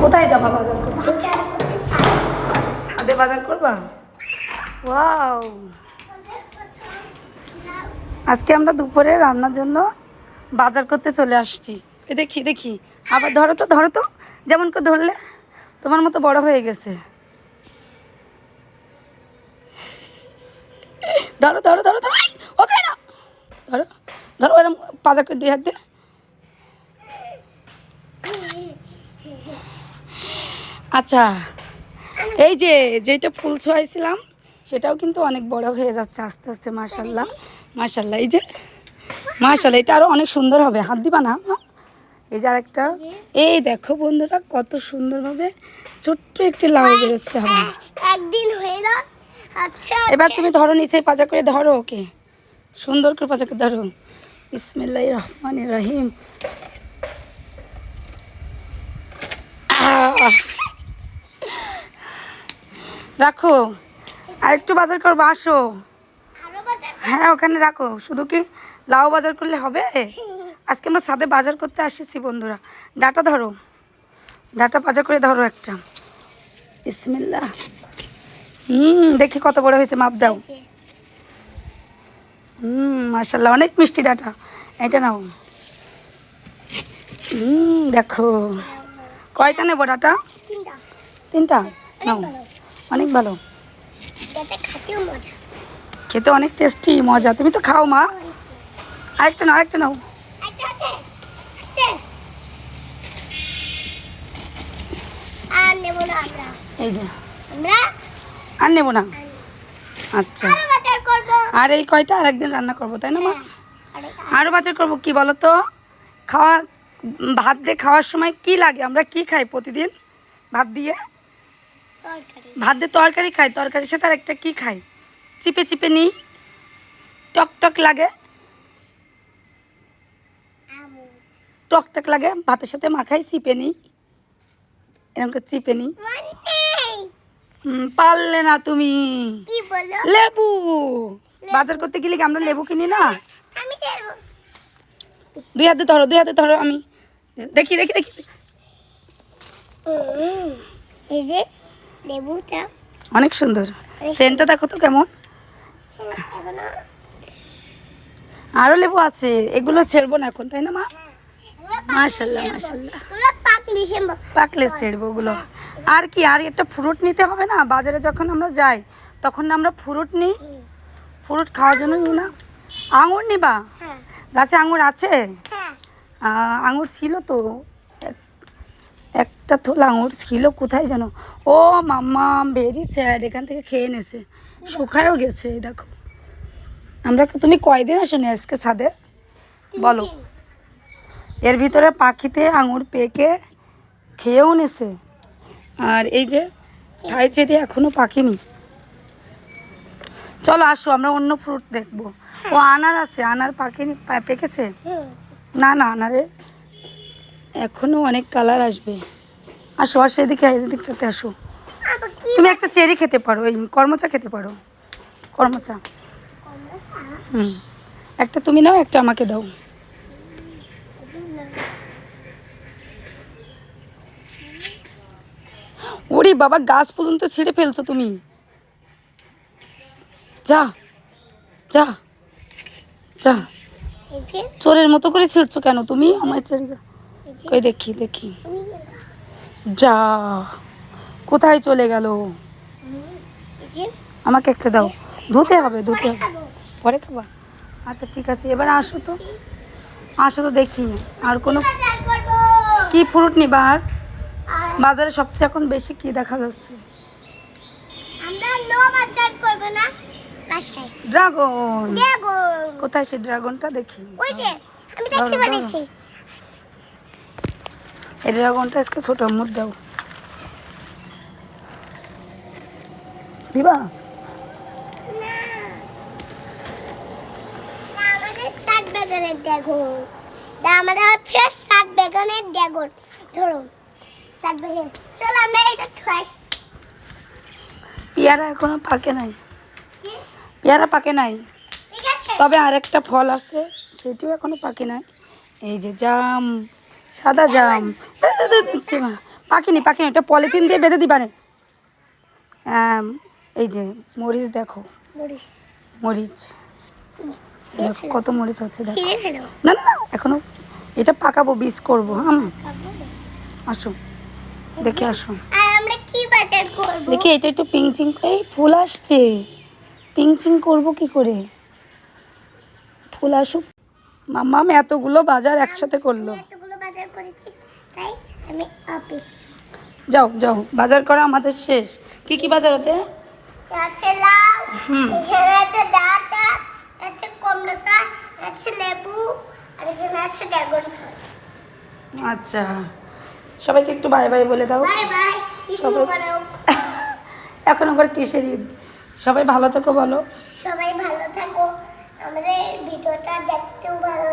কোথায় যাবা বাজার করতে? ছাদে বাজার করবা? ওয়াও, আজকে আমরা দুপুরে রান্নার জন্য বাজার করতে চলে আসছি। দেখি দেখি, আবার ধরো তো ধরো তো, যেমন করে ধরলে তোমার মতো বড় হয়ে গেছে। ধরো ধরো ধরো ধরো, ওকে না, ধরো ধরো, এরকম বাজার করে দিয়ে হাত দিয়ে। আচ্ছা, এই যে যেটা ফুল ছোঁয়াইছিলাম সেটাও কিন্তু অনেক বড় হয়ে যাচ্ছে আস্তে আস্তে। মাশাল্লাহ মাশাল্লাহ, এই যে মাশাল্লাহ, এটা আরো অনেক সুন্দর হবে। হাত দিবা না? এই যে আরেকটা, এই দেখো বন্ধুরা কত সুন্দরভাবে ছোট্ট একটি লাউ বেরোচ্ছে আমার। একদিন হয়ে না। আচ্ছা, এবার তুমি ধরো, নিচে পাজা করে ধরো, ওকে সুন্দর করে পাজা করে ধরো। বিসমিল্লাহির রহমানির রহিম। রাখো, আর একটু বাজার করবো, আসো। হ্যাঁ, ওখানে রাখো। শুধু কি লাউ বাজার করলে হবে? আজকে আমরা ছাদে বাজার করতে আসছি বন্ধুরা। ডাটা ধরো, ডাটা বাজার করে ধরো একটা। বিসমিল্লাহ। দেখি কত বড় হয়েছে, মাপ দাও। মাশাল্লাহ, অনেক মিষ্টি ডাটা। এটা নাও। দেখো কয়টা নেবো ডাটা? তিনটা নাও। অনেক ভালো, খেতে অনেক টেস্টি, মজা। তুমি তো খাও মা। আরেকটা নাও, আরেকটা নাও। এই যে আর নেবো না। আচ্ছা, আর এই কয়টা আর একদিন রান্না করবো, তাই না মা? আরও বাজার করবো। কি বলো তো, খাওয়া ভাত দিয়ে খাওয়ার সময় কি লাগে? আমরা কি খাই প্রতিদিন ভাত দিয়ে? ভাত দিয়ে তরকারি খাই। তরকারির সাথে আর একটা কি খাই? চিপে চিপে নিই, টক টক লাগে, টক টক লাগে, ভাতের সাথে মাখাই, চিপে নিই, এরকম করে চিপে নিই। পারলে না তুমি। লেবু বাজার করতে গেলে কি আমরা লেবু কিনি না? দুই হাতে ধরো, দুই হাতে ধরো। আমি দেখি দেখি দেখি। অনেক সুন্দর সেন্টটা, দেখো তো কেমন। আরো লেবু আছে, এগুলো ছেড়বো না এখন, তাই না মা? মাশাল্লাহ মাশাল্লাহ, পাকলে ছেড়বো ওগুলো। আর কি, আর একটা ফ্রুট নিতে হবে না? বাজারে যখন আমরা যাই তখন আমরা ফ্রুট নিই, ফ্রুট খাওয়ার জন্য নিই না? আঙুর নিবা? গাছে আঙুর আছে? আঙুর ছিল তো, একটা থোল আঙুর ছিল, কোথায় যেন। ও মাম্মা, ভেরি স্যাড, এখান থেকে খেয়ে নেছে, শুকায়ও গেছে। দেখো আমরা, তুমি কয়দিন আসোনি আজকে ছাদে বলো? এর ভিতরে পাখিতে আঙুর পেকে খেয়েও নেছে। আর এই যে থাই চেরি এখনো পাকেনি। চলো আসো, আমরা অন্য ফ্রুট দেখবো। ও আনার আছে, আনার পাকেনি, পেকেছে না? না, আনারের এখনো অনেক কালার আসবে। আসো আসো, এদিকে এদিকটাতে আসো। তুমি একটা চেরি খেতে পারো, এই কর্মচা খেতে পারো, কর্মচা। একটা তুমি নাও, একটা আমাকে দাও। ওরে বাবা, গাছ পর্যন্ত ছিঁড়ে ফেলছো তুমি। যা যা যা, চোরের মতো করে ছিঁড়ছো কেন তুমি আমার চেরি? কই দেখি দেখি। যা, কোথায় চলে গেল? আমাকে একটা দাও। ধুতে হবে, ধুতে হবে, পরে খাবা। আচ্ছা ঠিক আছে, এবার আসো তো, আসো তো দেখি আর কোনো কি ফ্রুট নিবা। আর বাজারে সবচেয়ে এখন বেশি কি দেখা যাচ্ছে? ড্রাগন। কোথায় সে ড্রাগনটা? দেখি। এই ড্রাগনটা আজকে ছোট মুখ দাও, দিবা? আমরা হচ্ছে সাত বেগুনের ড্রাগন। ধরো সাত বেগুন। চলো আমরা এটা খাই। পেয়ারা এখনো পাকে নাই, পেয়ারা পাকে নাই, তবে আরেকটা ফল আছে সেটিও এখনো পাকে নাই। এই যে জাম, সাদা জাম। পাকিনি পাকিনি, এটা পলিথিন দিয়ে বেঁধে দিবানে। এই যে মরিচ দেখো, মরিচ মরিচ দেখো কত মরিচ হচ্ছে দেখো। ছিঁড়ে ফেলো। না না না, এখনো এটা পাকাবো, বীজ করবো। আসো দেখে আসো। আর আমরা কি বাজার করব? দেখি এটা একটু পিংচিং, এই ফুল আসছে, পিংচিং করবো কি করে? ফুল আসুক। মাম্মাম এতগুলো বাজার একসাথে করলো। আমি এতগুলো বাজার করেছি, তাই আমি অফিস। যাও যাও, বাজার করা আমাদের শেষ। কি কি বাজার হতে? আছে লাউ, হুম। এখানে আছে ডাঁটা, আছে কুমড়ো শাক, আছে লেবু, আর এখানে আছে ড্রাগন ফল। আচ্ছা, সবাইকে একটু বাই বাই বলে দাও। বাই বাই, ঈদ সবাই- মোবারক। এখন আবার কিসের ঈদ? সবাই ভালো থেকো বলো। সবাই ভালো থাকো, আমাদের ভিডিওটা দেখতেও ভালো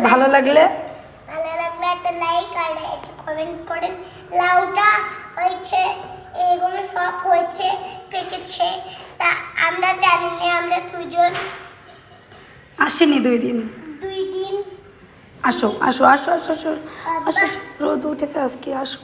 ভালো লাগলে ভালো লাগলে একটা লাইক আর একটা কমেন্ট করেন। লাউটা হয়েছে, এগুলো সব হয়েছে, পেকেছে, তা আমরা জানি না, আমরা দুজন আসেনি 2 দিন। 2 দিন আসো আসো আসো আসো আসো আসো, রোদ উঠেছে আজকে, আসো।